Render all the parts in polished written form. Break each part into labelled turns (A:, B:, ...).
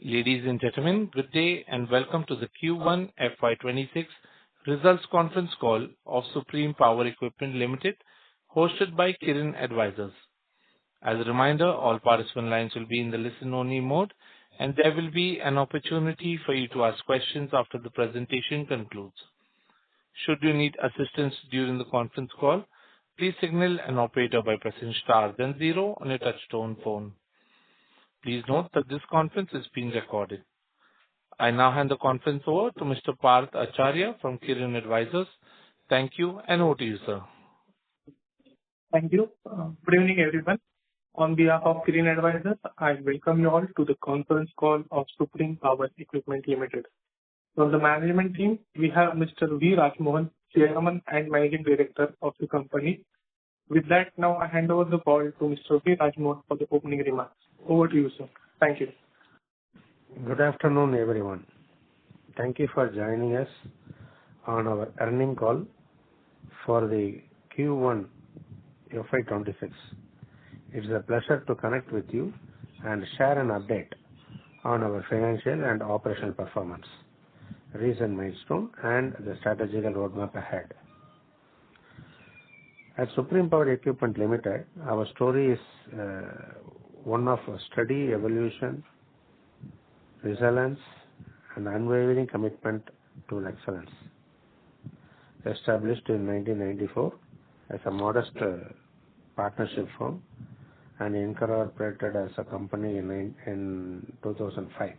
A: Ladies and gentlemen, good day and welcome to the Q1 FY26 results conference call of Supreme Power Equipment Limited, hosted by Kirin Advisors. As a reminder, all participant lines will be in the listen-only mode, and there will be an opportunity for you to ask questions after the presentation concludes. Should you need assistance during the conference call, please signal an operator by pressing star then zero on your touch-tone phone. Please note that this conference is being recorded. I now hand the conference over to Mr. Parth Acharya from Kirin Advisors. Thank you, and over to you, sir.
B: Thank you. Good evening, everyone. On behalf of Kirin Advisors, I welcome you all to the conference call of Supreme Power Equipment Limited. From the management team, we have Mr. V. Rajmohan, Chairman and Managing Director of the company. With that, now I hand over the call to Mr. V. Rajmohan for the opening remarks. Over to you, sir. Thank you.
C: Good afternoon, everyone. Thank you for joining us on our earnings call for the Q1 FY26. It's a pleasure to connect with you and share an update on our financial and operational performance, recent milestone, and the strategical roadmap ahead. At Supreme Power Equipment Limited, our story is one of steady evolution, resilience, and unwavering commitment to excellence. Established in 1994 as a modest partnership firm and incorporated as a company in 2005,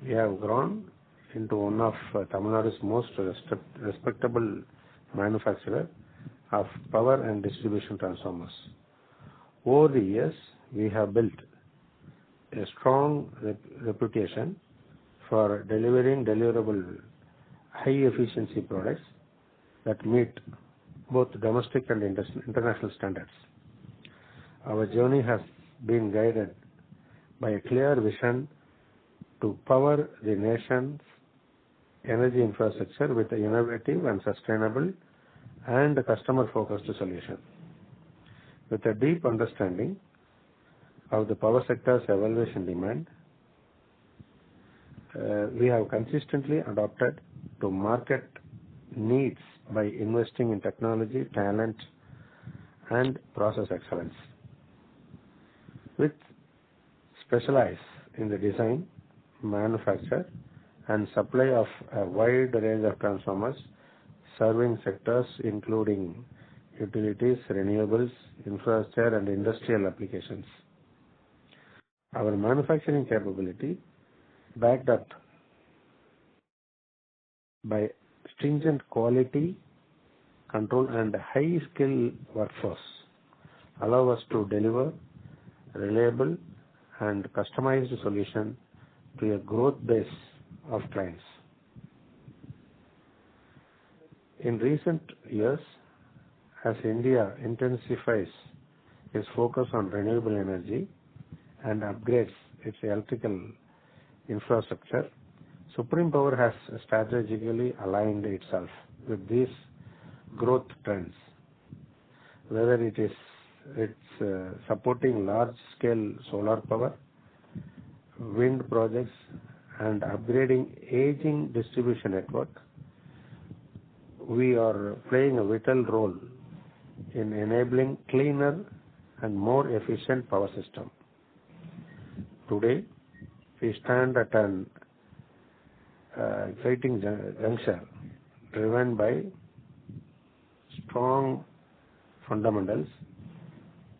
C: we have grown into one of Tamil Nadu's most respectable manufacturer of power and distribution transformers. Over the years, we have built a strong reputation for delivering deliverable high-efficiency products that meet both domestic and international standards. Our journey has been guided by a clear vision to power the nation's energy infrastructure with an innovative and sustainable and customer-focused solution. With a deep understanding of the power sector's evaluation demand, we have consistently adapted to market needs by investing in technology, talent, and process excellence. With specialize in the design, manufacture, and supply of a wide range of transformers serving sectors including utilities, renewables, infrastructure, and industrial applications. Our manufacturing capability, backed up by stringent quality control and high-skill workforce, allow us to deliver reliable and customized solution to a growth base of clients. In recent years, as India intensifies its focus on renewable energy and upgrades its electrical infrastructure, Supreme Power has strategically aligned itself with these growth trends. Whether it's supporting large-scale solar power, wind projects, and upgrading aging distribution network, we are playing a vital role in enabling cleaner and more efficient power system. Today, we stand at an exciting juncture driven by strong fundamentals,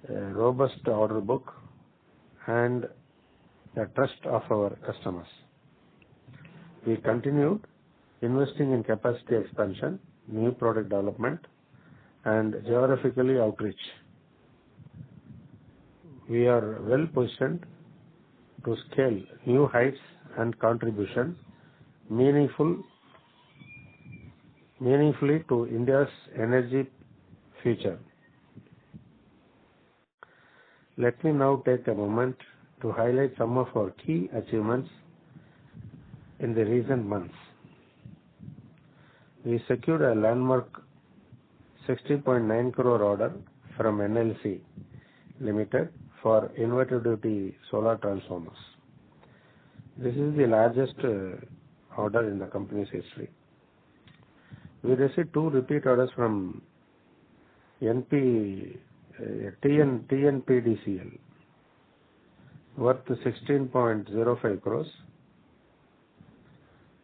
C: a robust order book, and the trust of our customers. We continued investing in capacity expansion, new product development, and geographically outreach. We are well positioned to scale new heights and contribution meaningfully to India's energy future. Let me now take a moment to highlight some of our key achievements in the recent months. We secured a landmark 60.9 crore order from NLC Limited for inverter duty solar transformers. This is the largest order in the company's history. We received 2 repeat orders from TNPDCL worth 16.05 crores,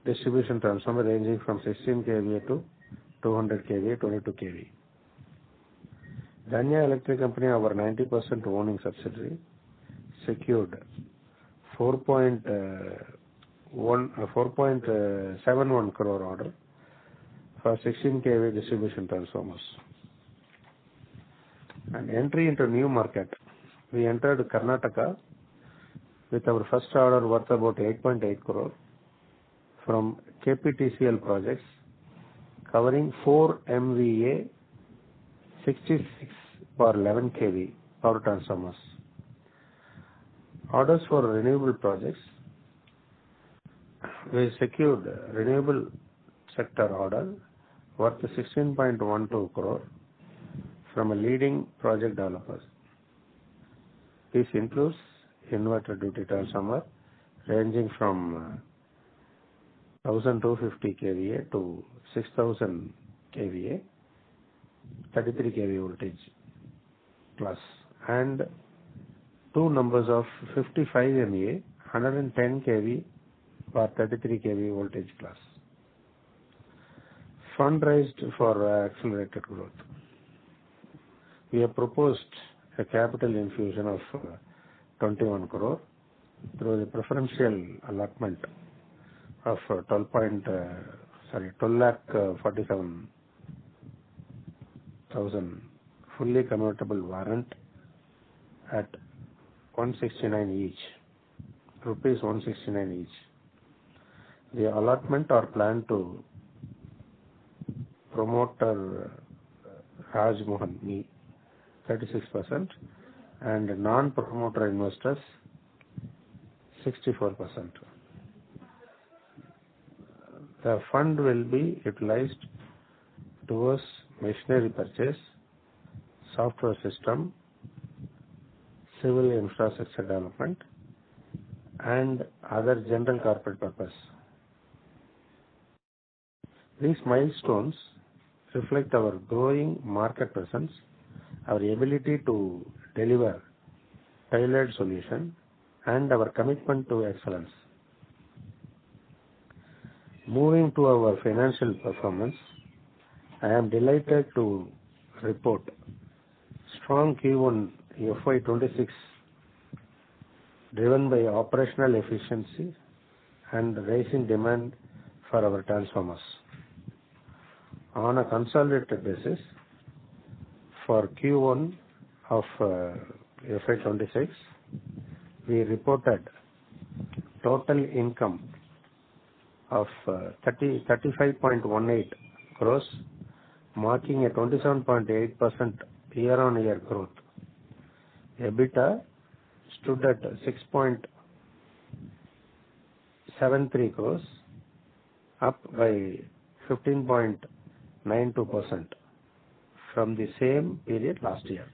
C: distribution transformer ranging from 16 kVA to 200 kVA, 22 kV. Danya Electric Company, our 90% owning subsidiary, secured 4.71 crore order for 16 kV distribution transformers. And entry into new market. We entered Karnataka with our first order worth about 8.8 crore from KPTCL projects covering 4 MVA 66 for 11 kV power transformers. Orders for renewable projects. We secured renewable sector order worth 16.12 crore from a leading project developer. This includes inverter duty transformer ranging from 1250 kVA to 6000 kVA, 33 kV voltage plus, and 2 numbers of 55 MVA, 110 kV for 33 kV voltage plus. Fund raised for accelerated growth. We have proposed a capital infusion of 21 crore through the preferential allotment of 12,47,000 fully convertible warrant at 169 each, rupees 169 each. The allotment are planned to promoter Raj Mohan, me, 36%, and non-promoter investors 64%. The fund will be utilized towards machinery purchase, software system, civil infrastructure development, and other general corporate purpose. These milestones reflect our growing market presence, our ability to deliver tailored solution, and our commitment to excellence. Moving to our financial performance, I am delighted to report strong Q1 FY26 driven by operational efficiency and rising demand for our transformers. On a consolidated basis, for Q1 of FY26, we reported total income of 35.18 crores, marking a 27.8% year-on-year growth. EBITDA stood at 6.73 crores, up by 15.92% from the same period last year.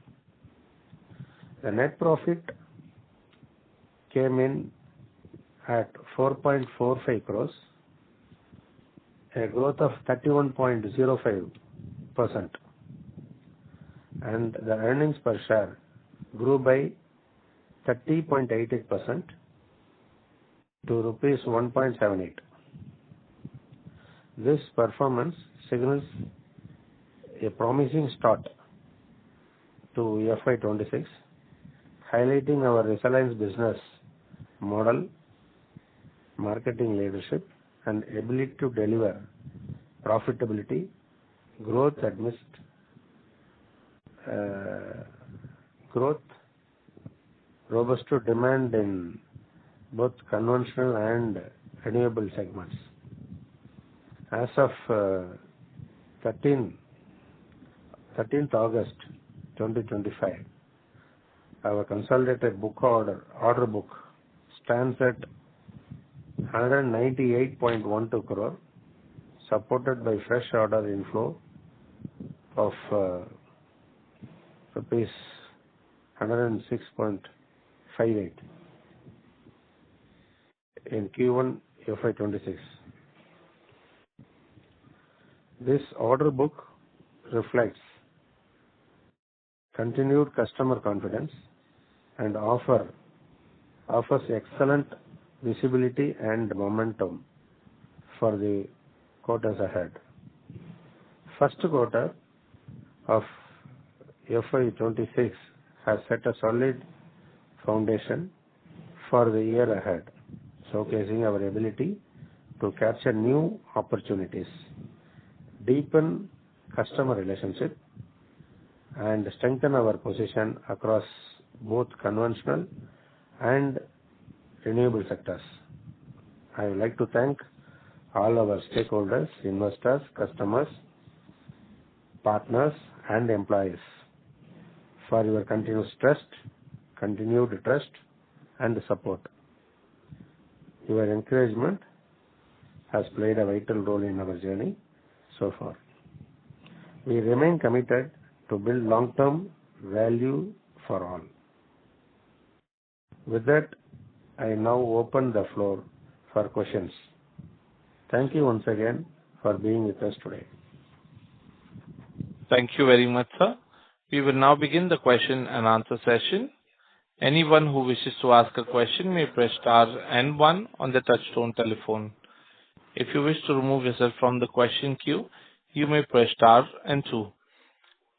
C: The net profit came in at 4.45 crores, a growth of 31.05%, and the earnings per share grew by 30.88% to rupees 1.78. This performance signals a promising start to FY26, highlighting our resilience business model, marketing leadership, and ability to deliver profitability growth amidst robust demand in both conventional and renewable segments. As of 13th August 2025, our consolidated order book stands at 198.12 crore, supported by fresh order inflow of rupees 106.58. in Q1 FY26. This order book reflects continued customer confidence and offers excellent visibility and momentum for the quarters ahead. First quarter of FY26 has set a solid foundation for the year ahead, showcasing our ability to capture new opportunities, deepen customer relationship, and strengthen our position across both conventional and renewable sectors. I would like to thank all our stakeholders, investors, customers, partners, and employees for your continued trust and support. Your encouragement has played a vital role in our journey so far. We remain committed to build long-term value for all. With that, I now open the floor for questions. Thank you once again for being with us today.
A: Thank you very much, sir. We will now begin the question and answer session. Anyone who wishes to ask a question may press star and 1 on the touchtone telephone. If you wish to remove yourself from the question queue, you may press star and 2.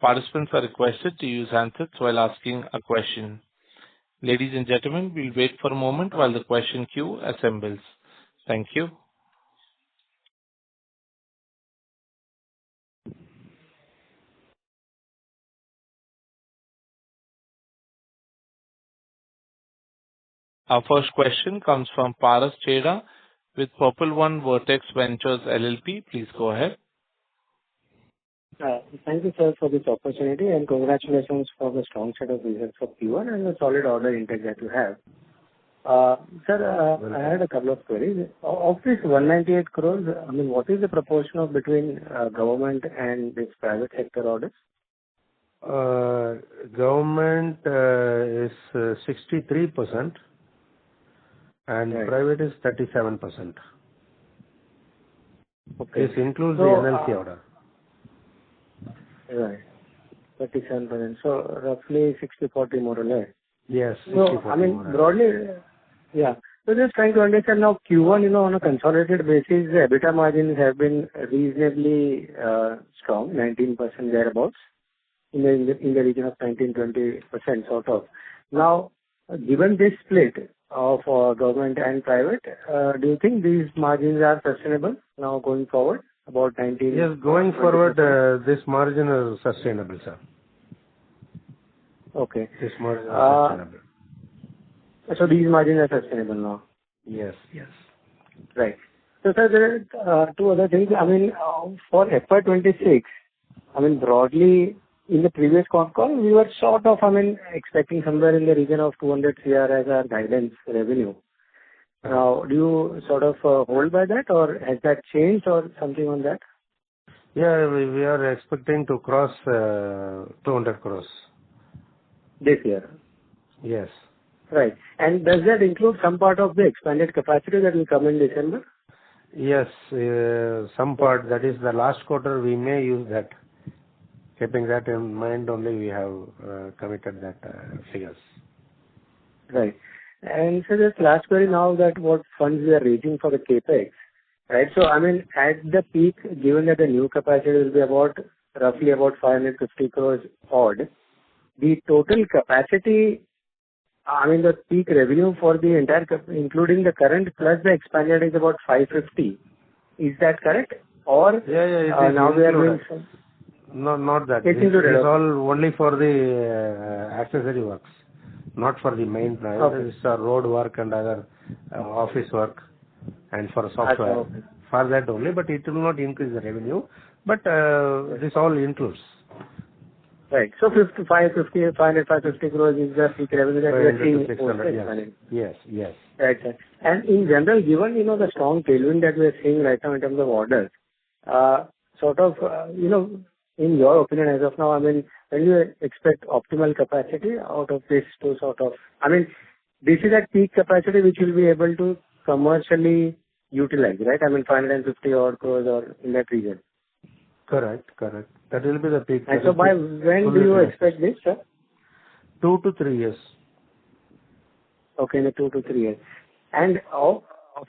A: Participants are requested to use handsets while asking a question. Ladies and gentlemen, we'll wait for a moment while the question queue assembles. Thank you. Our first question comes from Paras Cheda with Purple One Vertex Ventures LLP. Please go ahead.
D: Thank you, sir, for this opportunity, and congratulations for the strong set of results for Q1 and the solid order intake that you have. Sir, I had a couple of queries. Of this 198 crores, what is the proportion of between government and this private sector orders?
C: Government is 63% and private is 37%.
D: Okay.
C: This includes the NLC order.
D: Right. 37%. So roughly 60-40 more or less.
C: Yes.
D: Broadly, yeah. So just trying to understand now Q1, on a consolidated basis, the EBITDA margins have been reasonably strong, 19% thereabouts, in the region of 19-20% sort of. Now, given this split of government and private, do you think these margins are sustainable now going forward? About 19.
C: Yes, going forward, this margin is sustainable, sir.
D: Okay.
C: This margin is sustainable.
D: So these margins are sustainable now?
C: Yes.
D: Right. So, sir, there are two other things. For FY26, broadly, in the previous Concall, we were sort of, expecting somewhere in the region of 200 CR as our guidance revenue. Now, do you sort of hold by that, or has that changed or something on that?
C: Yeah, we are expecting to cross 200 crores.
D: This year?
C: Yes.
D: Right. And does that include some part of the expanded capacity that will come in December?
C: Yes, some part. That is the last quarter we may use that. Keeping that in mind only, we have committed that figures.
D: Right. And so just last query now, that what funds we are raising for the capex, right? So at the peak, given that the new capacity will be roughly about 550 crores odd, the total capacity, the peak revenue for the entire, including the current plus the expanded, is about 550. Is that correct? Or
C: yeah,
D: now we are doing some?
C: No, not that.
D: It's
C: is all only for the accessory works, not for the main plant.
D: Okay.
C: It's road work and other office work and for software.
D: Okay.
C: For that only, but it will not increase the revenue. But this all includes.
D: Right. So 550 crores is the peak revenue that we are seeing.
C: 600, yes.
D: Right, sir. And in general, given, the strong tailwind that we are seeing right now in terms of orders, in your opinion as of now, when do you expect optimal capacity out of this to this is at peak capacity which will be able to commercially utilized, right? I mean, 550 odd crores or in that region.
C: Correct. That will be the peak.
D: And so by when do you expect this, sir?
C: 2 to 3 years.
D: Okay, in the 2 to 3 years. And of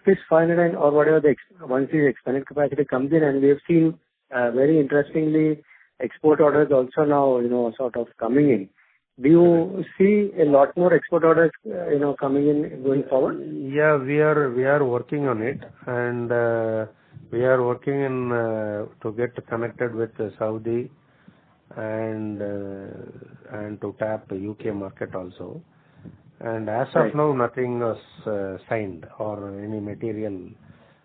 D: this 500 or whatever once the expanded capacity comes in, and we have seen very interestingly export orders also now, sort of coming in. Do you see a lot more export orders, coming in going forward?
C: Yeah, we are working on it, and we are working in to get connected with Saudi and to tap the UK market also. And as of now, nothing was signed or any material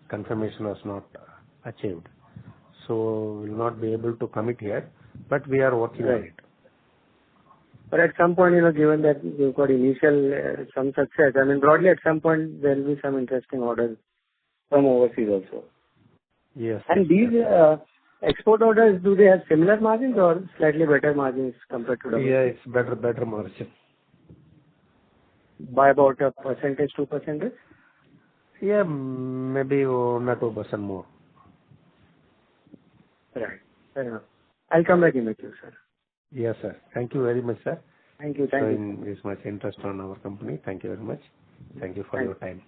C: confirmation was not achieved. So we will not be able to commit here, but we are working on it.
D: But at some point, given that you've got initial some success, I mean, broadly at some point there will be some interesting orders from overseas also.
C: Yes.
D: And these export orders, do they have similar margins or slightly better margins compared to domestic?
C: Yeah, it's better margin.
D: By about 1%, 2%?
C: Yeah, maybe 1 or 2% more.
D: Right. Fair enough. I'll come back in with you, sir.
C: Yes, sir. Thank you very much, sir.
D: Thank you.
C: Showing this much interest on our company. Thank you very much. Thank you for your time.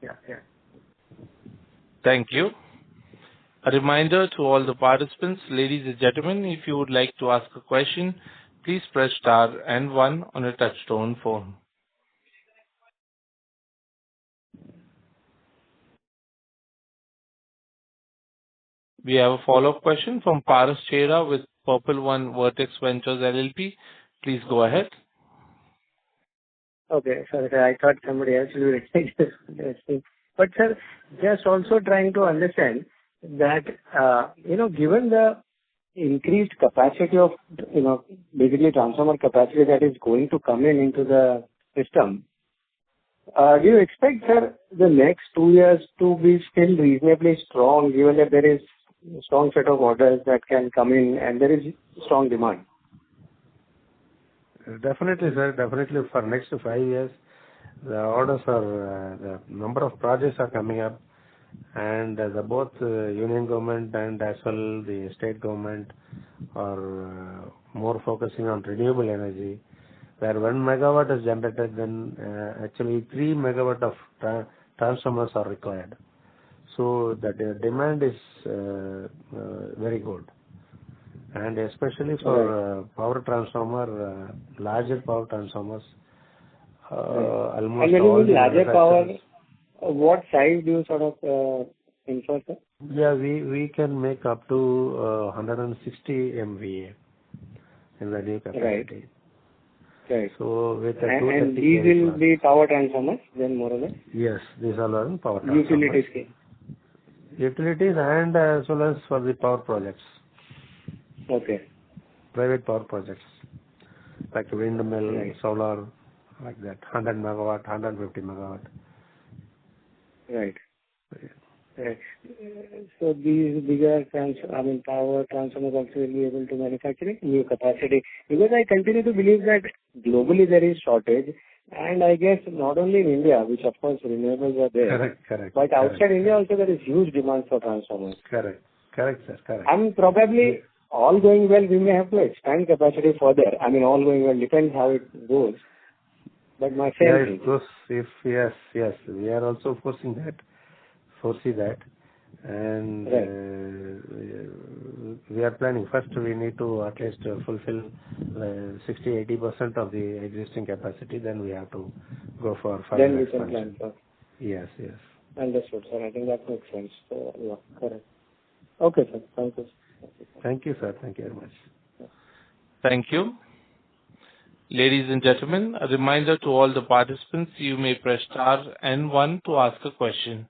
D: Yeah.
A: Thank you. A reminder to all the participants, ladies and gentlemen, if you would like to ask a question, please press star and 1 on a touchtone phone. We have a follow-up question from Paras Chera with Purple One Vertex Ventures LLP. Please go ahead.
D: Okay. Sorry, sir. I thought somebody else will take this. But sir, just also trying to understand that, given the increased capacity of, basically transformer capacity that is going to come into the system, do you expect, sir, the next 2 years to be still reasonably strong, given that there is a strong set of orders that can come in and there is strong demand?
C: Definitely, sir. Definitely for next 5 years, the orders are, the number of projects are coming up, and both union government and as well the state government are more focusing on renewable energy. Where 1 megawatt is generated, then actually 3 megawatt of transformers are required. So the demand is very good. And especially for power transformer, larger power transformers, almost
D: and
C: all
D: the larger power,
C: manufacturers.
D: what size do you sort of infer, sir?
C: Yeah, we can make up to 160 MVA in the new capacity.
D: Right.
C: So with a
D: and these will be power transformers, then more or less?
C: Yes, these are all power transformers.
D: Utility scale.
C: Utilities and as well as for the power projects.
D: Okay.
C: Private power projects like windmill, solar, like that, 100 megawatt, 150 megawatt.
D: Right. So these bigger power transformers also will be able to manufacture new capacity. Because I continue to believe that globally there is shortage, and I guess not only in India, which of course renewables are there.
C: Correct.
D: But outside India also there is huge demand for transformers.
C: Correct, sir. Correct.
D: Probably all going well, we may have to expand capacity further. All going well, depends how it goes. But my sense
C: is, yes, we are also foresee that, and we are planning. First, we need to at least fulfill 60-80% of the existing capacity. Then we have to go for further
D: Then we
C: expansion.
D: can plan for.
C: Yes.
D: Understood, sir. I think that makes sense. So, yeah, correct. Okay, sir. Thank you.
C: Thank you, sir. Thank you very much.
A: Thank you. Ladies and gentlemen, a reminder to all the participants, you may press star and 1 to ask a question.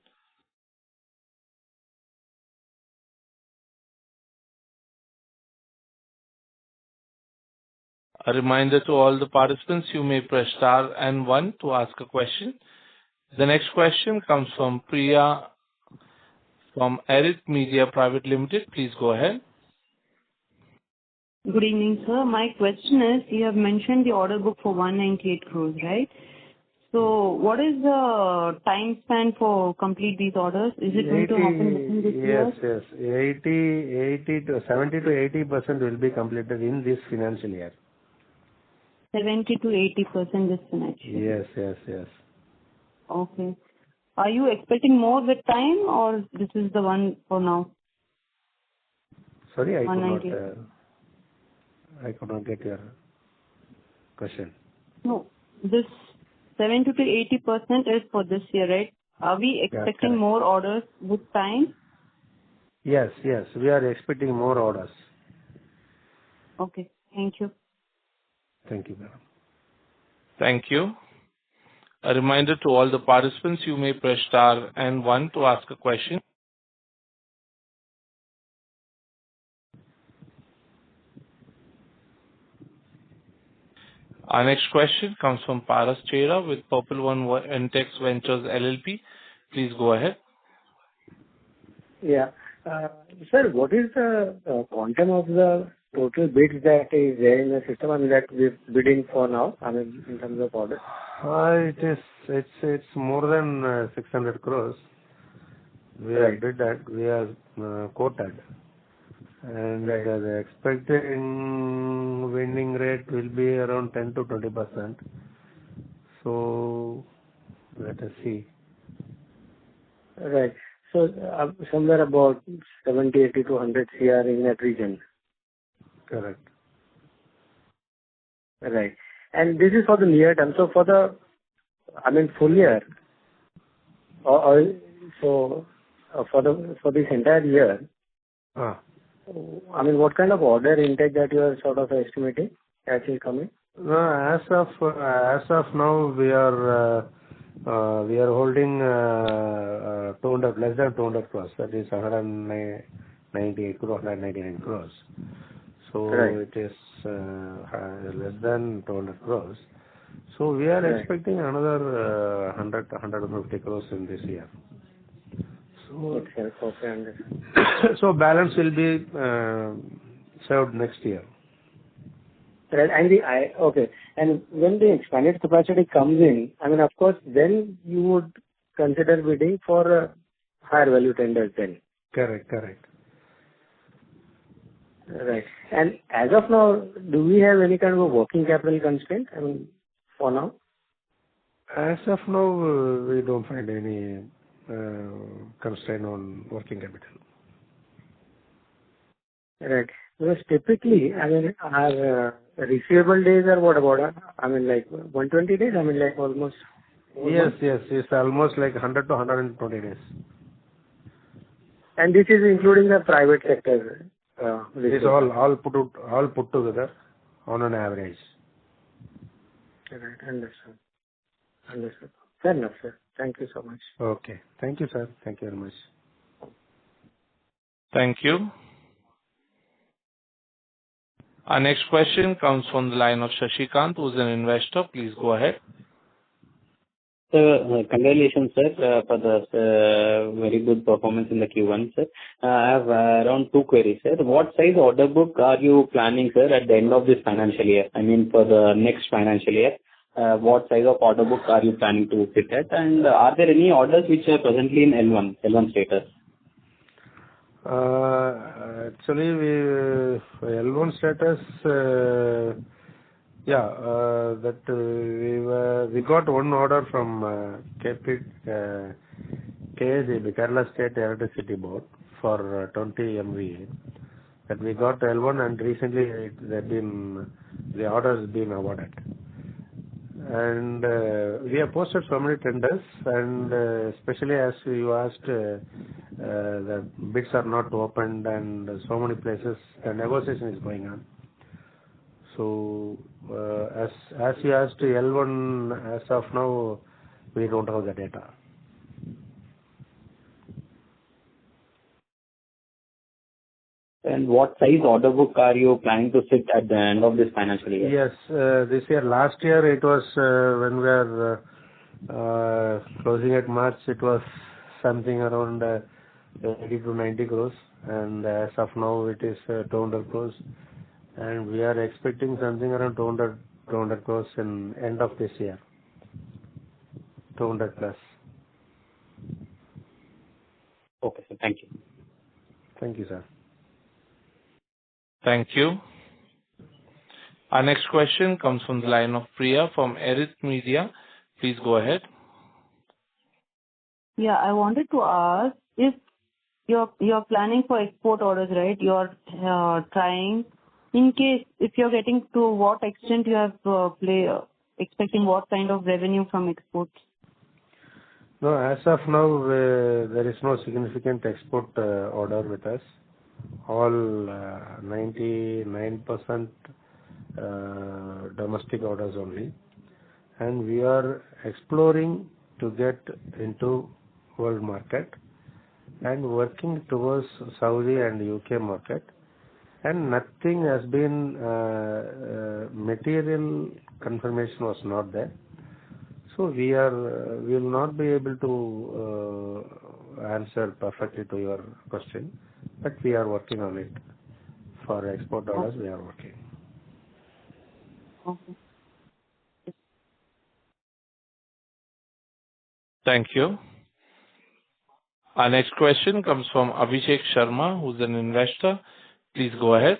A: A reminder to all the participants, you may press star and 1 to ask a question. The next question comes from Priya from Erit Media Private Limited. Please go ahead.
E: Good evening, sir. My question is, you have mentioned the order book for 198 crores, right? So what is the time span for complete these orders? Is it going to happen within this year?
C: Yes. 70 to 80% will be completed in this financial year.
E: 70 to 80% this financial year.
C: Yes.
E: Okay. Are you expecting more with time, or this is the one for now?
C: Sorry, I
E: 190.
C: could not get your question.
E: No, this 70 to 80% is for this year, right? Are we expecting more orders with time?
C: Yes, we are expecting more orders.
E: Okay, thank you.
C: Thank you, madam.
A: Thank you. A reminder to all the participants, you may press star and 1 to ask a question. Our next question comes from Paras Chera with Purple One Entex Ventures LLP. Please go ahead.
D: Yeah. Sir, what is the quantum of the total bids that is there in the system, I mean, that we're bidding for now, I mean, in terms of orders?
C: It's more than 600 crores. We have bid that, we have quoted. And the expecting winning rate will be around 10 to 20%. So, let us see.
D: Right. So, somewhere about 70, 80 to 100 CR in that region.
C: Correct.
D: Right. And this is for the near term. So, for the, I mean, full year, for this entire year, I mean, what kind of order intake that you are sort of estimating that will come in?
C: No, as of now, we are holding 200, less than 200 crores. That is 198 crores, 199 crores. So it is less than 200 crores. So we are expecting another 100 to 150 crores in this year. So balance will be served next year.
D: Right. And and when the expanded capacity comes in, I mean, of course, then you would consider bidding for higher value tenders then.
C: Correct.
D: Right. And as of now, do we have any kind of a working capital constraint? I mean, for now?
C: As of now, we don't find any constraint on working capital.
D: Right. Because typically, I mean, our receivable days are what about? I mean, like 120 days? I mean, like almost.
C: Yes. It's almost like 100 to 120 days.
D: And this is including the private sector.
C: It's all put together on an average.
D: Right. Understood. Fair enough, sir. Thank you so much.
C: Okay. Thank you, sir. Thank you very much.
A: Thank you. Our next question comes from the line of Shashikant, who is an investor. Please go ahead.
F: Sir, congratulations, sir, for the very good performance in the Q1, sir. I have around 2 queries, sir. What size order book are you planning, sir, at the end of this financial year? I mean, for the next financial year, what size of order book are you planning to sit at? And are there any orders which are presently in L1 status?
C: Actually, L1 status, we got one order from KSEB, Kerala State Electricity Board, for 20 MVA. That we got L1, and recently the order has been awarded. And we have posted so many tenders, and especially as you asked, the bids are not opened, and so many places the negotiation is going on. So as you asked, L1, as of now, we don't have the data.
F: And what size order book are you planning to sit at the end of this financial year?
C: Yes, this year, last year it was, when we were closing at March, it was something around 80 to 90 crores, and as of now it is 200 crores, and we are expecting something around 200 crores in end of this year. 200 plus.
F: Okay, sir. Thank you.
C: Thank you, sir.
A: Thank you. Our next question comes from the line of Priya from Erit Media. Please go ahead.
E: Yeah, I wanted to ask if you're planning for export orders, right? You're trying. In case if you're getting to what extent you have expecting what kind of revenue from exports?
C: No, as of now, there is no significant export order with us. All 99% domestic orders only. And we are exploring to get into world market and working towards Saudi and UK market. And nothing has been, material confirmation was not there. So we will not be able to answer perfectly to your question, but we are working on it. For export orders, we are working.
E: Okay.
A: Thank you. Our next question comes from Abhishek Sharma, who's an investor. Please go ahead.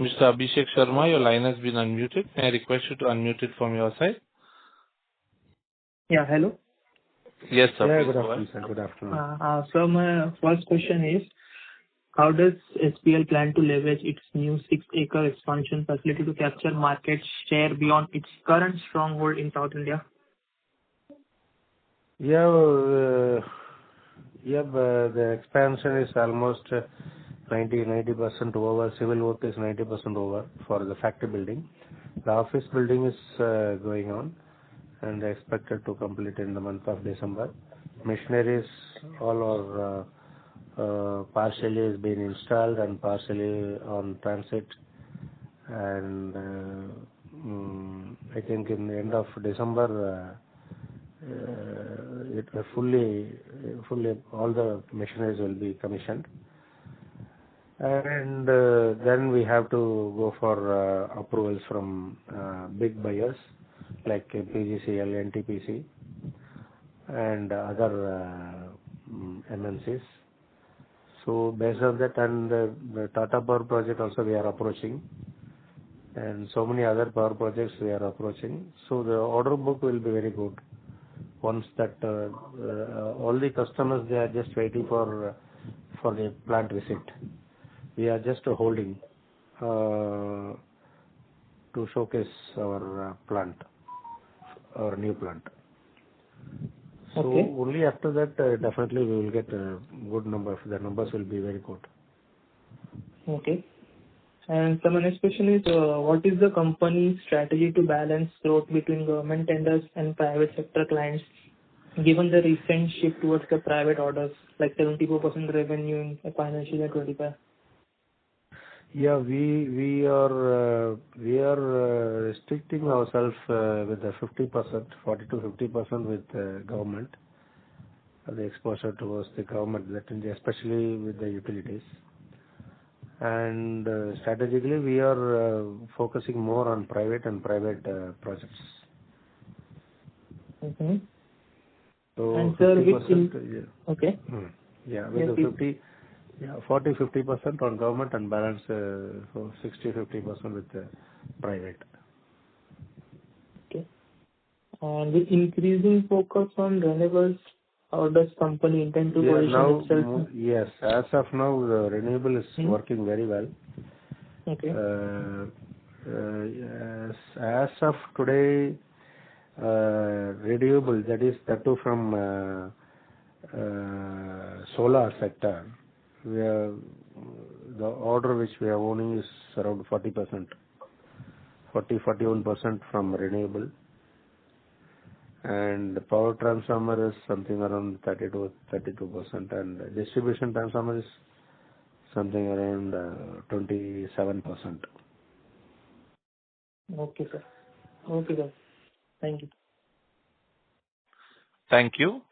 A: Mr. Abhishek Sharma, your line has been unmuted. May I request you to unmute it from your side?
G: Yeah, hello.
A: Yes, sir.
C: Yeah,
A: Please
C: good
A: go
C: afternoon,
A: ahead.
C: sir. Good afternoon.
G: So my first question is, how does SPL plan to leverage its new 6-acre expansion facility to capture market share beyond its current stronghold in South India?
C: The expansion is almost 90% over. Civil work is 90% over for the factory building. The office building is going on and expected to complete in the month of December. Machineries all are partially is being installed and partially on transit. And I think in the end of December, it fully all the machineries will be commissioned. And then we have to go for approvals from big buyers like PGCL, NTPC, and other MNCs. So based on that, and the Tata Power project also we are approaching, and so many other power projects we are approaching. So the order book will be very good. Once that all the customers, they are just waiting for the plant visit. We are just holding to showcase our plant, our new plant. So
G: Okay.
C: only after that, definitely we will get a good number. The numbers will be very good.
G: Okay. And so my next question is, what is the company's strategy to balance growth between government tenders and private sector clients, given the recent shift towards the private orders, like 74% revenue in financial year 25?
C: Yeah, we are restricting ourselves with the 50%, 40 to 50% with government, the exposure towards the government, that especially with the utilities. And strategically, we are focusing more on private and private projects.
G: Mm-hmm.
C: So
G: And sir,
C: 50%,
G: okay.
C: Yeah, with the 40-50% on government and balance 60-50% with private.
G: Okay. And with increasing focus on renewables, how does company intend to position itself?
C: Yes, as of now, the renewable is working very well.
G: Okay.
C: Yes, as of today, renewable, that is that too from solar sector, the order which we are owning is around 40%, 41% from renewable. And the power transformer is something around 32%, and distribution transformer is something around 27%.
G: Okay, sir. Okay, sir. Thank you.
A: Thank you.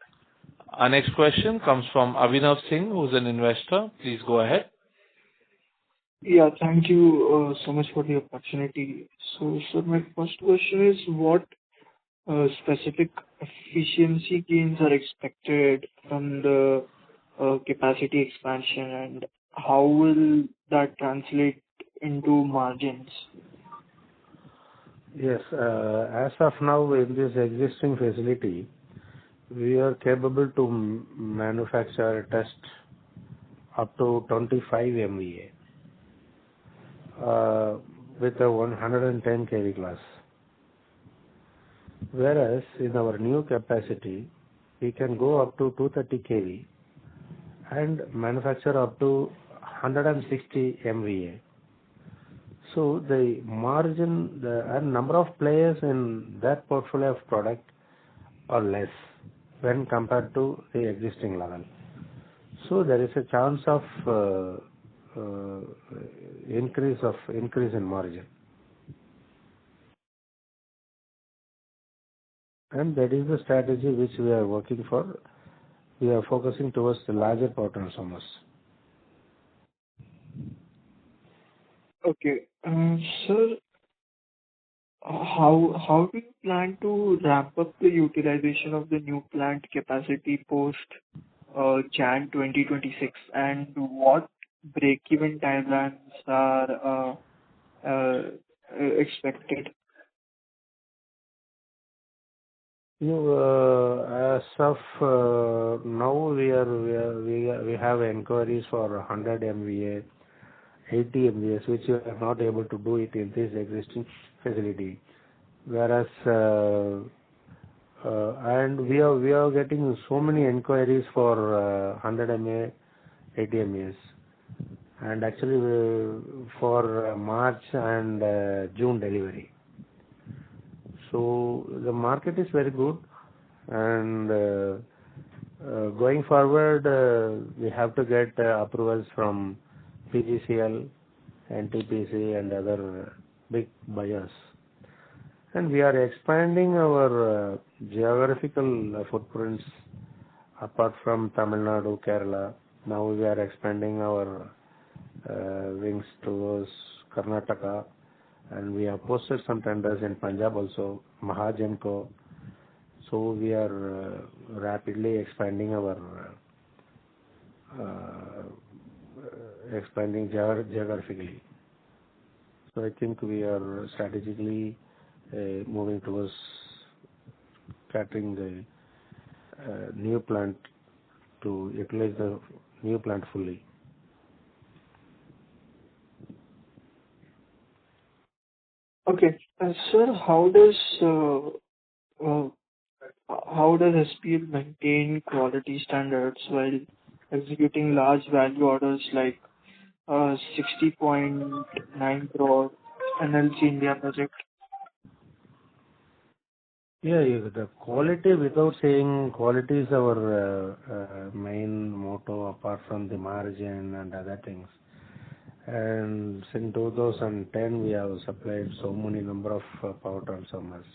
A: Our next question comes from Avinav Singh, who's an investor. Please go ahead.
H: Yeah, thank you so much for the opportunity. So, sir, my first question is what specific efficiency gains are expected from the capacity expansion, and how will that translate into margins?
C: Yes, as of now, in this existing facility, we are capable to manufacture test up to 25 MVA with a 110 kV class. Whereas in our new capacity, we can go up to 230 kV and manufacture up to 160 MVA. So the margin, the number of players in that portfolio of product are less when compared to the existing level. So there is a chance of increase in margin, and that is the strategy which we are working for. We are focusing towards the larger power transformers.
H: Okay. Sir, how do you plan to ramp up the utilization of the new plant capacity post Jan 2026, and what break-even timelines are expected?
C: As of now, we have inquiries for 100 MVA, 80 MVA, which we are not able to do it in this existing facility. Whereas, and we are getting so many inquiries for 100 MVA, 80 MVAs, and actually for March and June delivery. So the market is very good, and going forward, we have to get approvals from PGCL, NTPC, and other big buyers. And we are expanding our geographical footprints apart from Tamil Nadu, Kerala. Now we are expanding our wings towards Karnataka, and we have posted some tenders in Punjab also, Mahajanko. So we are rapidly expanding our geographically. So I think we are strategically moving towards catering the new plant to utilize the new plant fully.
H: Okay. Sir, how does SPL maintain quality standards while executing large value orders like 60.9 crore NLC India project?
C: Yeah, the quality, without saying, quality is our main motto apart from the margin and other things. And since 2010, we have supplied so many number of power transformers.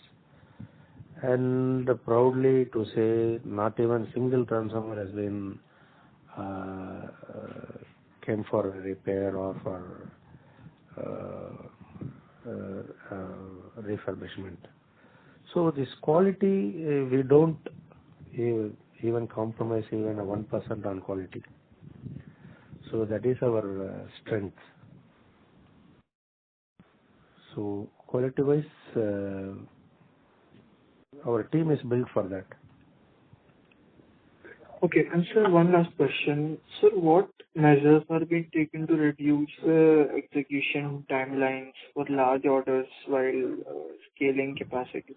C: And proudly to say, not even single transformer has been came for repair or for refurbishment. So this quality, we don't even compromise even a 1% on quality. So that is our strength. So quality-wise, our team is built for that.
H: Okay, and sir, one last question. Sir, what measures are being taken to reduce execution timelines for large orders while scaling capacity?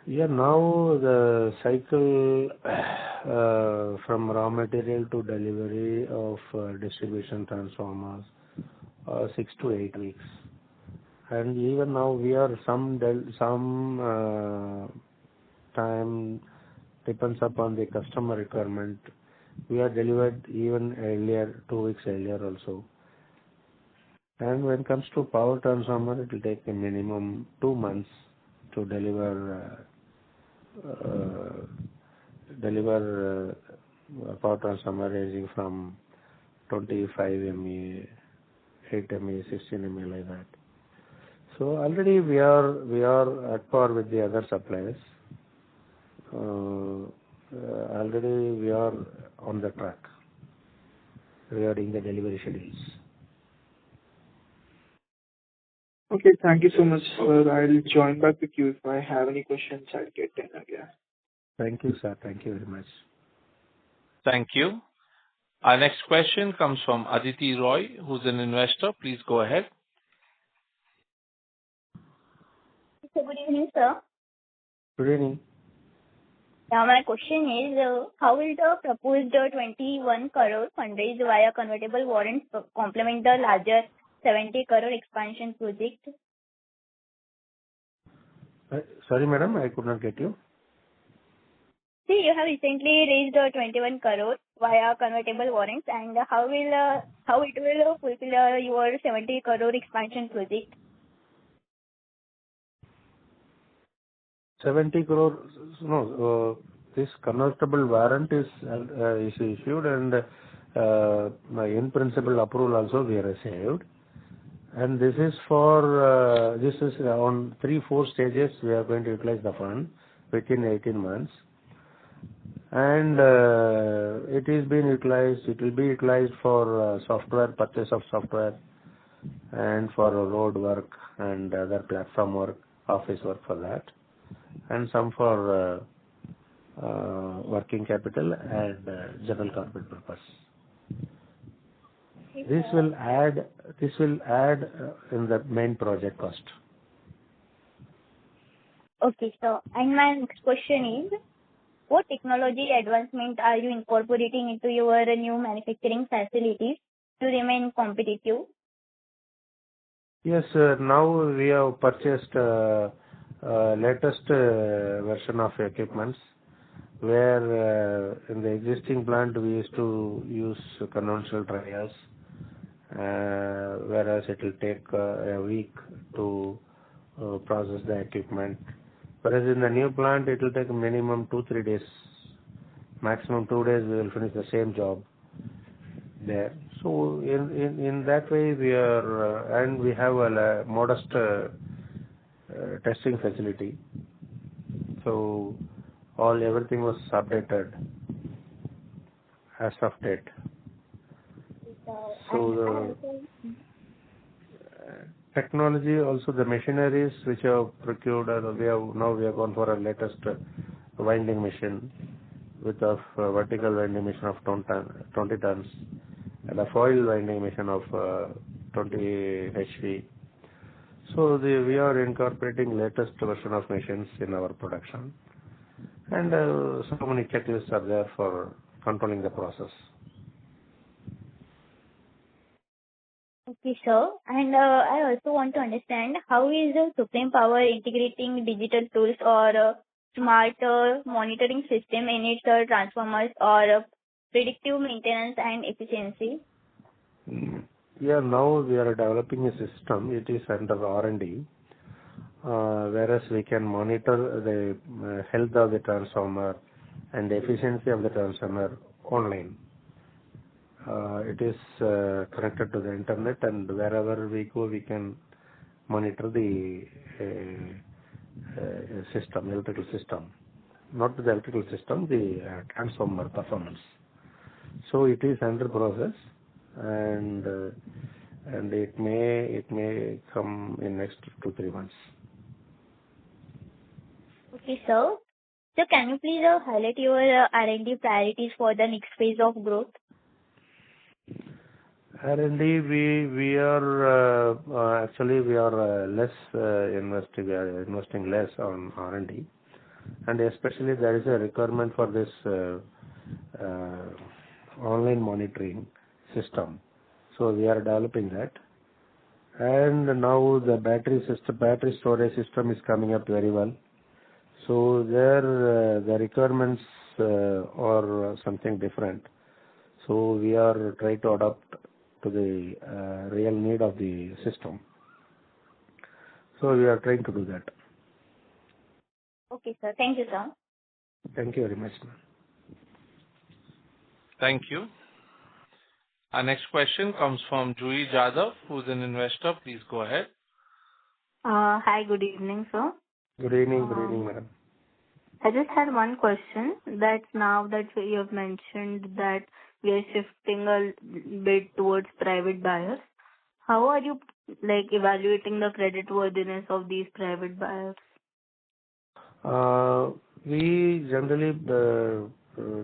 C: Yeah, now the cycle from raw material to delivery of distribution transformers 6 to 8 weeks, and even now we are some time depends upon the customer requirement. We are delivered even earlier, 2 weeks earlier also. And when it comes to power transformer, it will take a minimum 2 months to deliver a power transformer ranging from 25 ME, 8 ME, 16 ME like that. So already we are at par with the other suppliers. Already we are on the track regarding the delivery schedules.
H: Okay, thank you so much, sir. I'll join back with you. If I have any questions, I'll get them again.
C: Thank you, sir. Thank you very much.
A: Thank you. Our next question comes from Aditi Roy, who's an investor. Please go ahead.
I: So good evening, sir.
C: Good evening.
I: My question is, how will the proposed 21 crore fundraise via convertible warrants complement the larger 70 crore expansion project?
C: Sorry, madam, I could not get you.
I: See, you have recently raised 21 crore via convertible warrants, and how it will fulfill your 70 crore expansion project?
C: 70 crore, no, this convertible warrant is issued, and in principle approval also we received. And this is for, this is on 3-4 stages we are going to utilize the fund within 18 months. And it is being utilized, it will be utilized for software, purchase of software, and for road work and other platform work, office work for that, and some for working capital and general corporate purpose. This will add in the main project cost.
I: Okay, so and my next question is, what technology advancement are you incorporating into your new manufacturing facilities to remain competitive?
C: Yes, now we have purchased latest version of equipments, where in the existing plant we used to use conventional dryers, whereas it will take a week to process the equipment. Whereas in the new plant it will take minimum 2-3 days, maximum 2 days we will finish the same job there. So in that way we are, and we have a modest testing facility. So everything was updated as of date. So the technology, also the machineries which are procured, we have gone for a latest winding machine with a vertical winding machine of 20 tons and a foil winding machine of 20 HP. So we are incorporating latest version of machines in our production, and so many checklists are there for controlling the process.
I: Okay, sir. And I also want to understand, how is Supreme Power integrating digital tools or smart monitoring system in its transformers or predictive maintenance and efficiency?
C: Yeah, now we are developing a system. It is under R&D, whereas we can monitor the health of the transformer and the efficiency of the transformer online. It is connected to the internet, and wherever we go we can monitor the system, electrical system, not the electrical system, the transformer performance. So it is under process, and it may come in next 2-3 months.
I: Okay, sir. So can you please highlight your R&D priorities for the next phase of growth?
C: R&D, we are actually less investing. We are investing less on R&D, and especially there is a requirement for this online monitoring system. So we are developing that, and now the battery storage system is coming up very well. So there the requirements are something different. So we are trying to adapt to the real need of the system. So we are trying to do that.
I: Okay, sir. Thank you, sir.
C: Thank you very much.
A: Thank you. Our next question comes from Juhi Jadhav, who's an investor. Please go ahead.
J: Hi, good evening, sir.
C: Good evening, madam.
J: I just had one question that now that you have mentioned that we are shifting a bit towards private buyers, how are you evaluating the credit worthiness of these private buyers?
C: We generally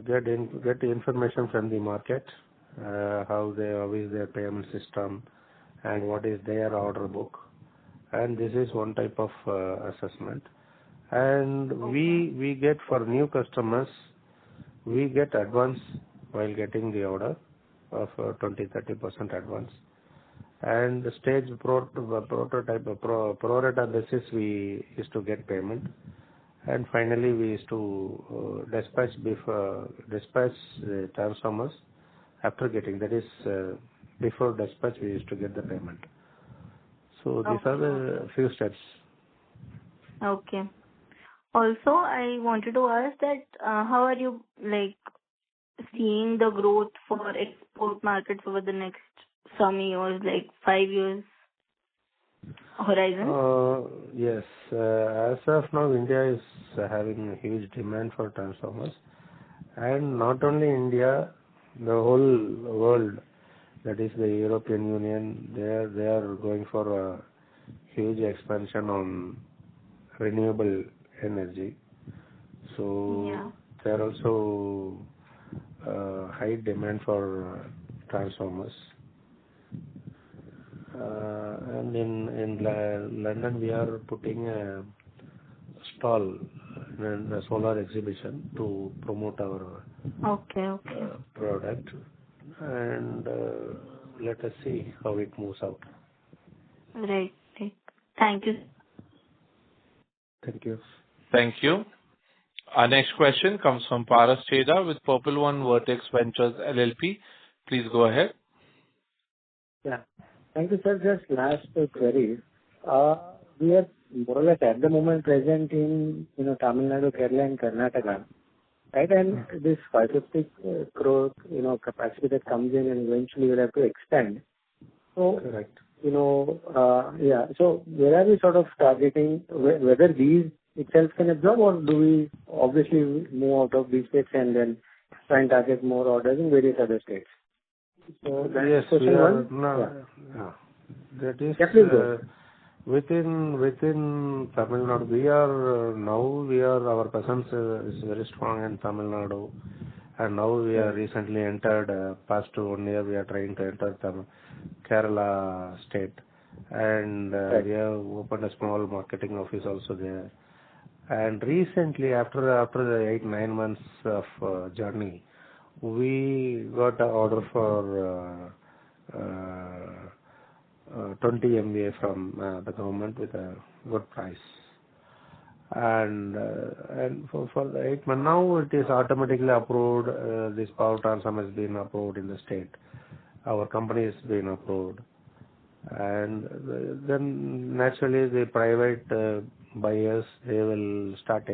C: get information from the market, how is their payment system, and what is their order book, and this is one type of assessment. And we get for new customers, we get advance while getting the order of 20-30% advance. And the stage prototype pro rata basis we used to get payment, and finally we used to dispatch the transformers after getting, that is before dispatch we used to get the payment. So these are the few steps.
J: Okay. Also, I wanted to ask that how are you seeing the growth for export markets over the next some years, 5 years horizon?
C: Yes. As of now, India is having a huge demand for transformers. And not only India, the whole world, that is the European Union, they are going for a huge expansion on renewable energy. So there are also high demand for transformers. And in London, we are putting a stall in a solar exhibition to promote our product. And let us see how it moves out.
J: Right. Thank you.
C: Thank you.
A: Thank you. Our next question comes from Paras Cheda with Purple One Vertex Ventures LLP. Please go ahead.
D: Yeah. Thank you, sir. Just last query. We are more or less at the moment present in Tamil Nadu, Kerala, and Karnataka, right? And this 550 crore capacity that comes in, and eventually we'll have to expand. So,
C: correct.
D: So where are we sort of targeting? Whether these itself can absorb, or do we obviously move out of these states and then try and target more orders in various other states? So
C: yes,
D: question one.
C: That is within Tamil Nadu. Our presence is very strong in Tamil Nadu, and now we are recently entered. Past 1 year, we are trying to enter Kerala state, and we have opened a small marketing office also there. And recently, after the 8-9 months of journey, we got an order for 20 MVA from the government with a good price. And for the 8 months now, it is automatically approved. This power transformer has been approved in the state. Our company has been approved. And then naturally the private buyers, they will start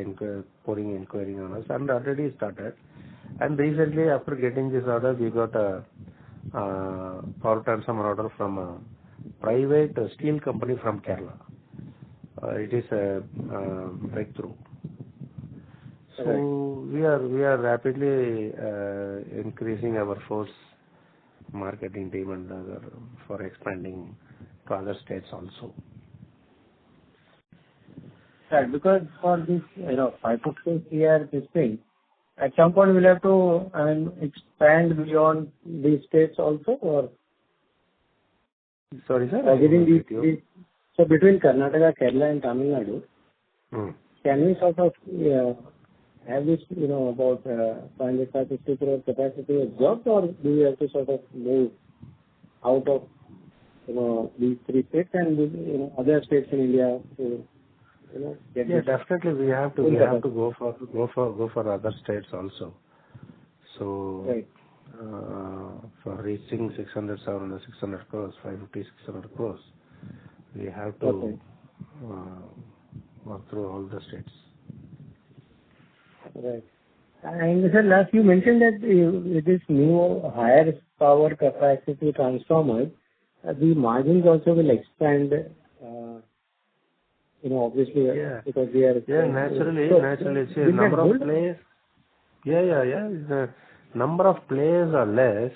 C: pouring inquiry on us, and already started. And recently, after getting this order, we got a power transformer order from a private steel company from Kerala. It is a breakthrough. So we are rapidly increasing our force marketing team and for expanding to other states also.
D: Right, because for this 550 year this thing, at some point we'll have to expand beyond these states also, or?
C: Sorry, sir.
D: So between Karnataka, Kerala, and Tamil Nadu, can we sort of have this, about 550 crore capacity absorbed, or do we have to sort of move out of, these 3 states and other states in India to, get
C: yes, definitely we have to go for other states also. So for reaching 600 crores, 550, 600 crores, we have to work through all the states.
D: Right. And sir, last you mentioned that with this new higher power capacity transformers, the margins also will expand, obviously, because we are...
C: Naturally. See, number of players... The number of players are less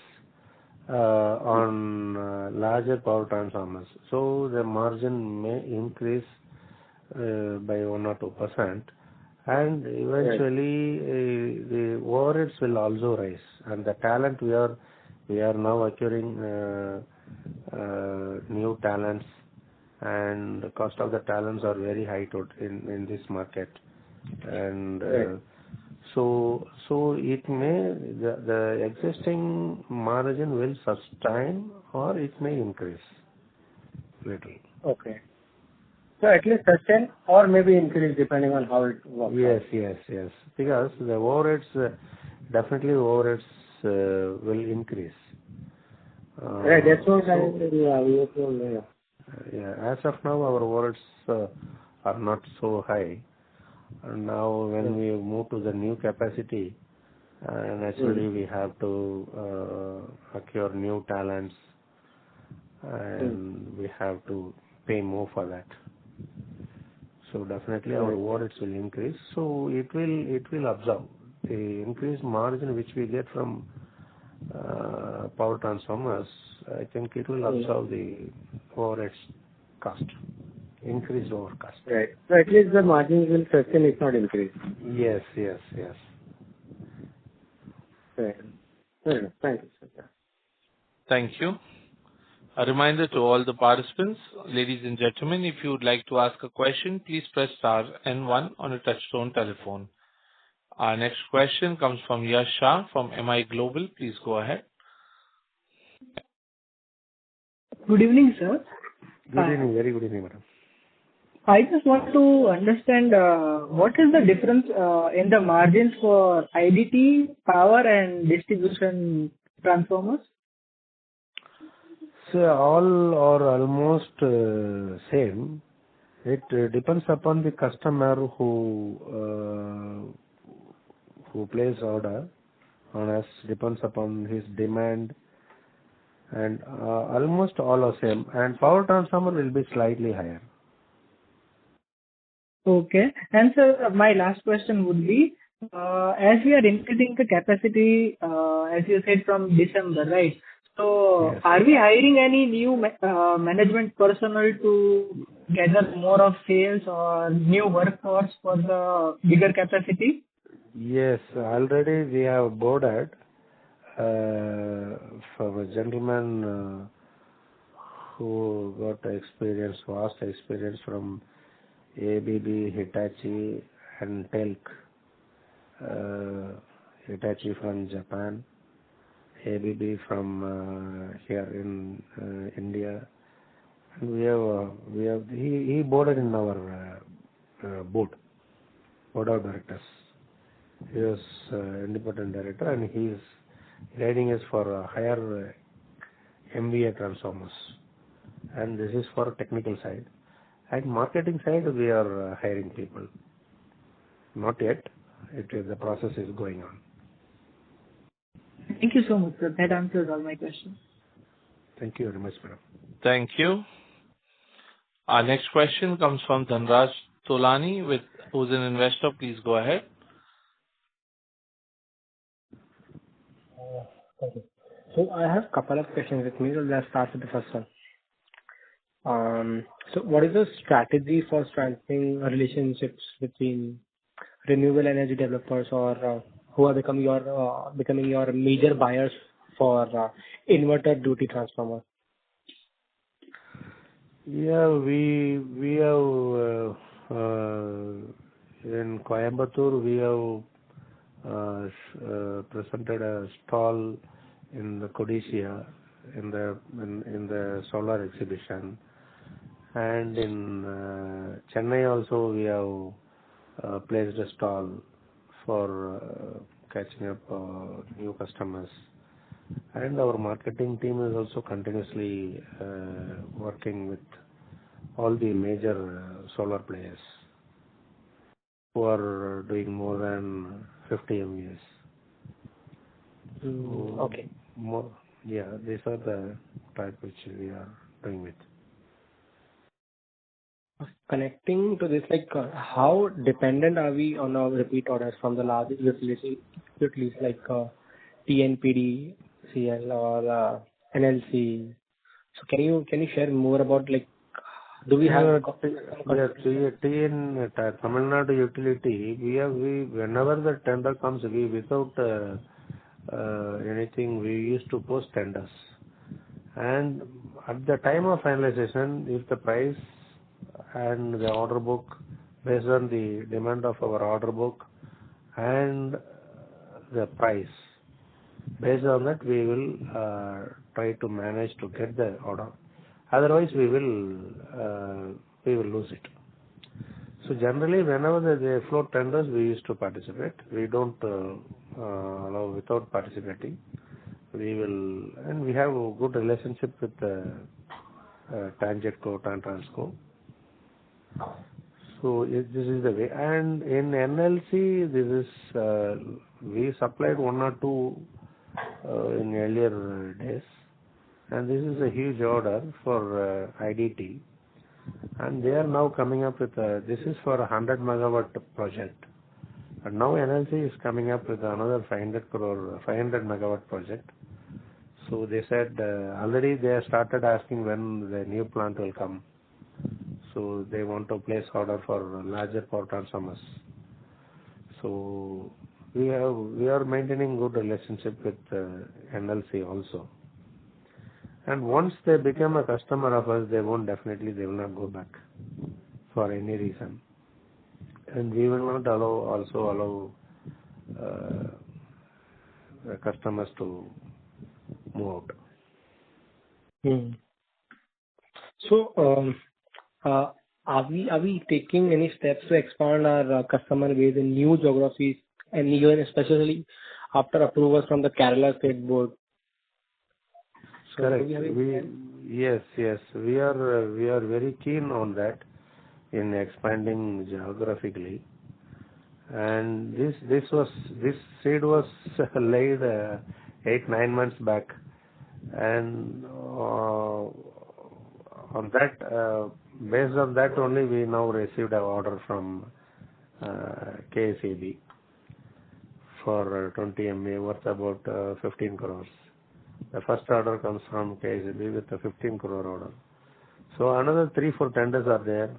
C: on larger power transformers. So the margin may increase by 1 or 2%, and eventually the overheads will also rise. And the talent we are now acquiring new talents, and the cost of the talents are very high in this market, and so it may the existing margin will sustain or it may increase little.
D: Okay. So at least sustain or maybe increase depending on how it works.
C: Yes. Because the overheads, definitely overheads will increase.
D: Right, that's what
C: as of now, our overheads are not so high. And now when we move to the new capacity, naturally we have to acquire new talents, and we have to pay more for that. So definitely our overheads will increase. So it will absorb the increased margin which we get from power transformers. I think it will absorb the overheads cost, increased over cost.
D: Right. So at least the margins will sustain, if not increase.
C: Yes.
D: Right. Thank you, sir.
A: Thank you. A reminder to all the participants, ladies and gentlemen, if you would like to ask a question, please press star and 1 on a touchtone telephone. Our next question comes from Yash Shah from MI Global. Please go ahead.
K: Good evening, sir.
C: Good evening. Very good evening, madam.
K: I just want to understand what is the difference in the margins for IDT, power and distribution transformers?
C: So all are almost same. It depends upon the customer who place order on us, depends upon his demand, and almost all are same. And power transformer will be slightly higher.
K: Okay. And sir, my last question would be, as we are increasing the capacity, as you said, from December, right? So
C: Yes.
K: Are we hiring any new management personnel to gather more of sales or new workforce for the bigger capacity?
C: Yes, already we have boarded from a gentleman who got vast experience from ABB, Hitachi and Telk. Hitachi from Japan, ABB from here in India. And we have he boarded in our board of directors. He was independent director, and he is guiding us for higher MVA transformers. And this is for technical side. At marketing side, we are hiring people. Not yet. The process is going on.
K: Thank you so much, sir. That answers all my questions.
C: Thank you very much, madam.
A: Thank you. Our next question comes from Dhanraj Tolani, who's an investor. Please go ahead.
L: Thank you. So I have a couple of questions with me. So let's start with the first one. So what is the strategy for strengthening relationships between renewable energy developers or who are becoming your major buyers for inverter duty transformer?
C: Yeah, we have in Coimbatore we have presented a stall in the Codicia in the solar exhibition, and in Chennai also we have placed a stall for catching up new customers. And our marketing team is also continuously working with all the major solar players who are doing more than 50 MVAs.
L: Okay.
C: Yeah, these are the type which we are doing with.
L: Connecting to this, like, how dependent are we on our repeat orders from the large utilities like TNPD, CL or NLC? So can you share more about, like, do we have
C: TN Tamil Nadu utility, whenever the tender comes, without anything, we used to post tenders. And at the time of finalization, if the price and the order book, based on the demand of our order book and the price, based on that we will try to manage to get the order. Otherwise, we will lose it. So generally, whenever they float tenders, we used to participate. We don't allow without participating. We have a good relationship with Tangetco, Transco. So this is the way. And in NLC, this is we supplied one or two in earlier days, and this is a huge order for IDT. And they are now coming up with this is for a 100 megawatt project. And now NLC is coming up with another 500 megawatt project. So they said already they have started asking when the new plant will come. So they want to place order for larger power transformers. So we are maintaining good relationship with NLC also. And once they become a customer of us, they will not go back for any reason. And we will not allow the customers to move out.
L: So, are we taking any steps to expand our customer base in new geographies, and even especially after approval from the Kerala State Board? So
C: correct. Yes. We are very keen on that in expanding geographically. And this seed was laid 8-9 months back, and on that based on that only we now received an order from KSEB for 20 MVA worth about 15 crores. The first order comes from KSEB with a 15 crore order. So another 3-4 tenders are there.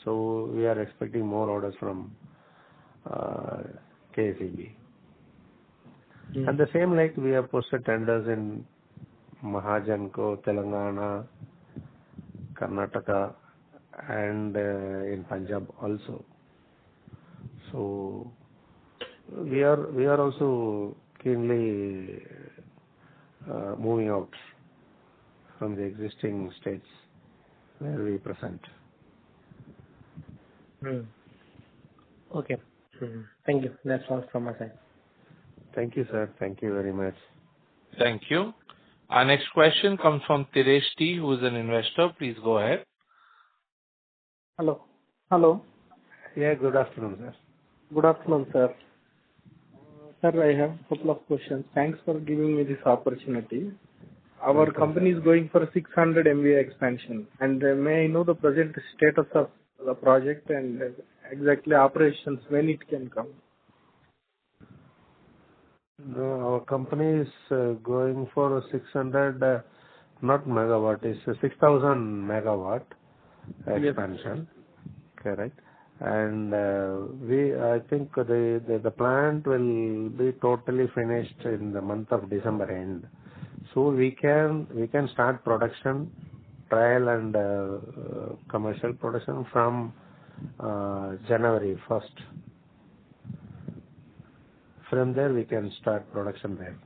C: So we are expecting more orders from KSEB. And the same like we have posted tenders in Mahajanko, Telangana, Karnataka, and in Punjab also. So we are also keenly moving out from the existing states where we present.
L: Okay. Thank you. That's all from my side.
C: Thank you, sir. Thank you very much.
A: Thank you. Our next question comes from Tiresh T, who is an investor. Please go ahead.
M: Hello.
C: Yeah, good afternoon, sir.
M: Good afternoon, sir. Sir, I have a couple of questions. Thanks for giving me this opportunity. Our company is going for 600 MVA expansion, and may I know the present status of the project and exactly operations when it can come?
C: No, our company is going for 600, not megawatt, it's 6,000 megawatt expansion. Yes. Correct. And I think the plant will be totally finished in the month of December end. So we can start production, trial and commercial production from January 1st. From there we can start production there.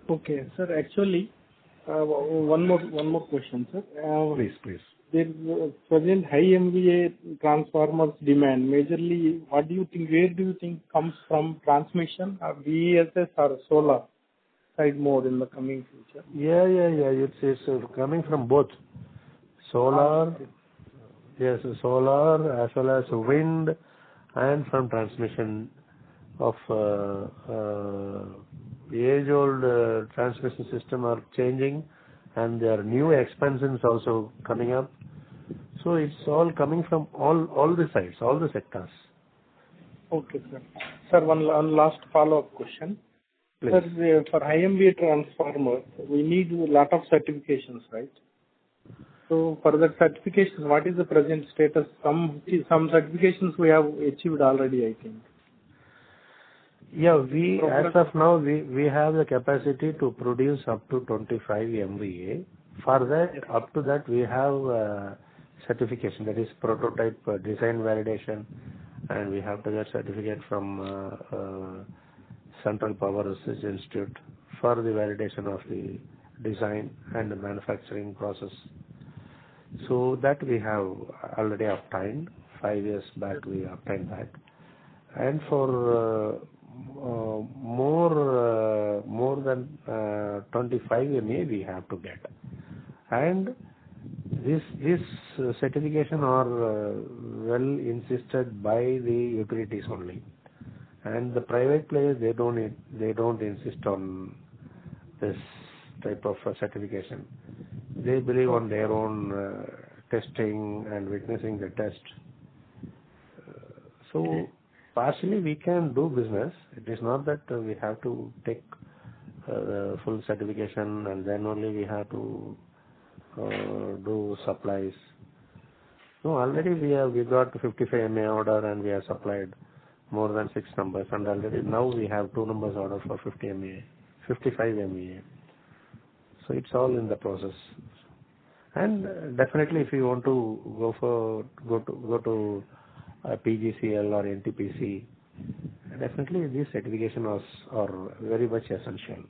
M: Okay, sir. Actually, one more question, sir.
C: Please.
M: There is present high MVA transformers demand. Majorly, what do you think? Where do you think comes from transmission, VSS or solar side more in the coming future?
C: Yeah. It's coming from both solar, yes, solar as well as wind, and from transmission of age-old transmission system are changing, and there are new expansions also coming up. So it's all coming from all the sides, all the sectors.
M: Okay, sir. Sir, one last follow-up question.
C: Please.
M: Sir, for IMV transformers, we need a lot of certifications, right? So for that certifications, what is the present status? Some certifications we have achieved already, I think.
C: Yeah, as of now, we have the capacity to produce up to 25 MVA. For that, up to that, we have certification, that is prototype design validation, and we have to get certificate from Central Power Research Institute for the validation of the design and the manufacturing process. So that we have already obtained. 5 years back we obtained that. And for more than 25 MA we have to get. And this certification are well insisted by the utilities only. And the private players, they don't insist on this type of certification. They believe on their own testing and witnessing the test. So partially we can do business. It is not that we have to take full certification and then only we have to do supplies. No, already we got 55 MA order and we have supplied more than 6 numbers, and already now we have 2 numbers order for 50 MA, 55 MA. So it's all in the process. And definitely if you want to go to PGCL or NTPC, definitely these certifications are very much essential.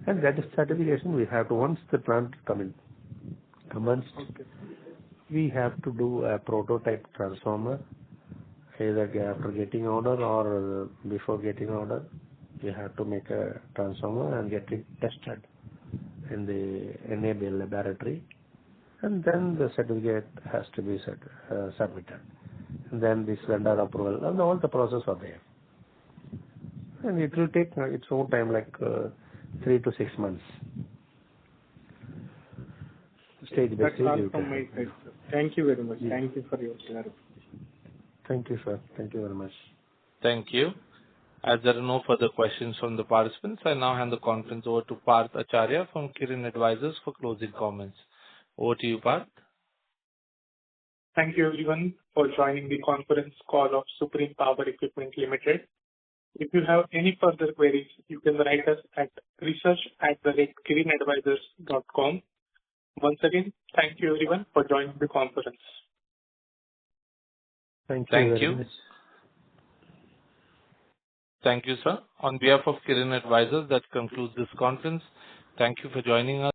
C: And that is certification we have to, once the plant commenced, we have to do a prototype transformer, either after getting order or before getting order. We have to make a transformer and get it tested in the NABL laboratory, and then the certificate has to be submitted. And then this vendor approval, and all the process are there. And it will take its own time, like 3 to 6 months. Stage by stage.
M: That's all from my side, sir. Thank you very much. Thank you for your clarification.
C: Thank you, sir. Thank you very much.
A: Thank you. As there are no further questions from the participants, I now hand the conference over to Parth Acharya from Kirin Advisors for closing comments. Over to you, Parth.
B: Thank you everyone for joining the conference call of Supreme Power Equipment Limited. If you have any further queries, you can write us at research@kirinadvisors.com. Once again, thank you everyone for joining the conference.
C: Thank
A: Thank
C: you.
A: you. Thank you, sir. On behalf of Kirin Advisors, that concludes this conference. Thank you for joining us.